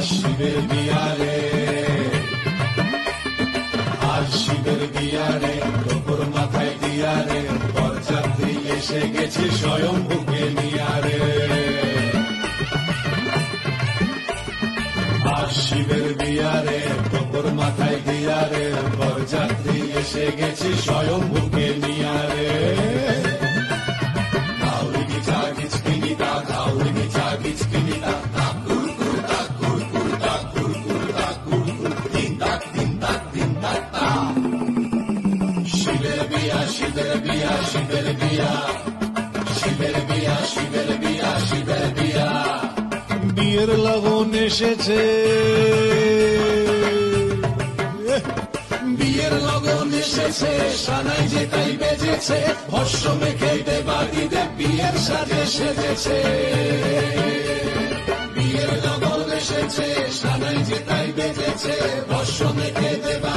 শিবের বিয়ারে, আজ শিবের বিয়ারে, টোপর মাথায় দিয়ারে, বরযাত্রী এসে গেছে স্বয়ম্ভুকে নিয়ারে। আজ শিবের বিয়ারে, টোপর মাথায় দিয়ারে, বরযাত্রী এসে গেছে স্বয়ম্ভুকে নিয়ারে। ধাউরি গিচা গিচকিনিতা, ধাউরি গিচা গিচকিনিতা, শিবের বিয়া, শিবের বিয়া, শিবের বিয়া, শিবের বিয়া, শিবের বিয়া, শিবের বিয়া। বিয়ের লগন এসেছে, বিয়ের লগন এসেছে, সানাই যে তাই বেজেছে, ভস্য মেখে দেবাদিদেব বিয়ের সাজে সেজেছে। বিয়ের লগন এসেছে, সানাই যে তাই বেজেছে, ভস্য মেখে দেবা